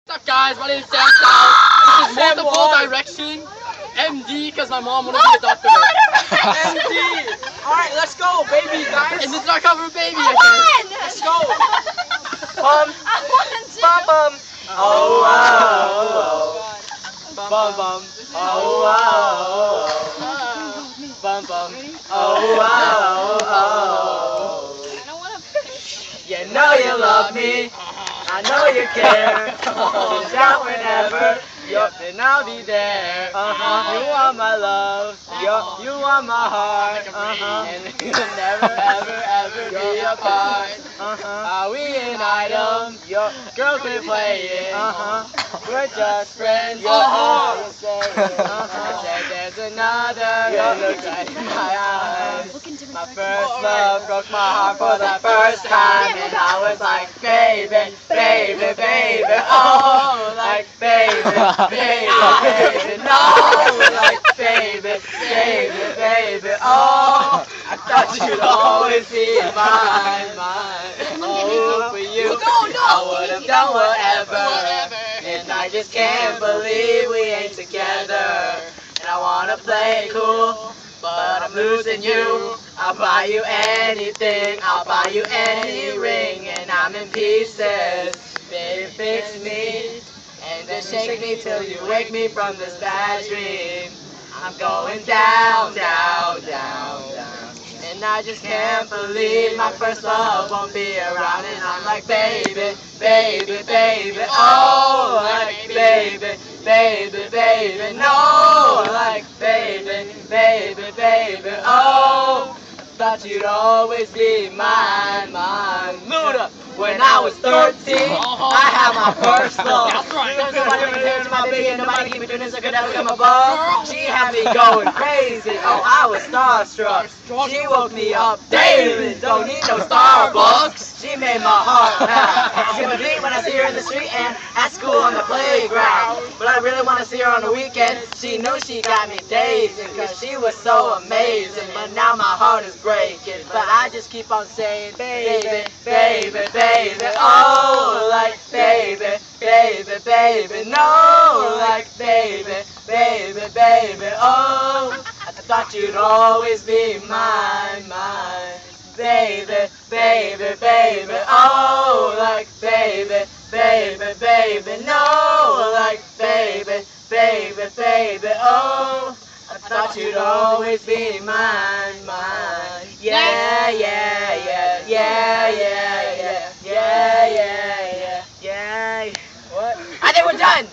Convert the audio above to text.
What's up guys, my name is Sam Stout. This is Multiple Direction. MD, because my mom wanted to be a doctor. MD! Alright, let's go, baby, guys. And this is our cover of Baby, I I won! Let's go. I won too. Bum bum. Oh, wow. Bum Bum bum. Oh wow. Bum bum. Oh wow. I don't want to. You know you love me. I know you care. Just shout whenever. Yup, and I'll be there. You are my love. Yup, you are my heart. And we'll never, ever, ever be apart. Are we an item? Yup, girls we playing. We're just friends. Yup, you say. I said there's another. It looks right in my eyes. My first love broke my heart for the first time, and I was like, baby, baby, baby, oh, like baby, baby, baby, no, like baby, baby, baby, oh, I thought you'd always be mine, oh, for you, I would have done whatever, and I just can't believe we ain't together, and I wanna play cool, but I'm losing you. I'll buy you anything, I'll buy you any ring, and I'm in pieces. Baby, fix me, and then shake me till you wake me from this bad dream. I'm going down, down, down, down, and I just can't believe my first love won't be around, and I'm like, baby, baby, baby, oh, like baby, baby, baby, no, like baby, baby, baby, oh, I thought you'd always be mine, mine. Luda, when I was 13, I had my first love. That's right. There's nobody compared to my baby, and nobody keep me doing this, I could never come above. She had me going crazy, oh, I was starstruck. She woke me up daily, don't need no Starbucks. She made my heart pound. She would beat when I see her in the street and at school on the playground. But I really want to see her on the weekend. She knew she got me dazing, cause she was so amazing. But now my heart is breaking. But I just keep on saying, baby, baby, baby, oh, like baby, baby, baby, no, like baby, baby, baby, oh, I thought you'd always be mine, mine. Baby, baby, baby, oh, like baby, baby, baby, no, like baby, baby, baby, oh, I thought you'd always be mine, mine. Yeah, yeah, yeah, yeah, yeah, yeah, yeah, yeah, yeah, yeah. What? I think we're done.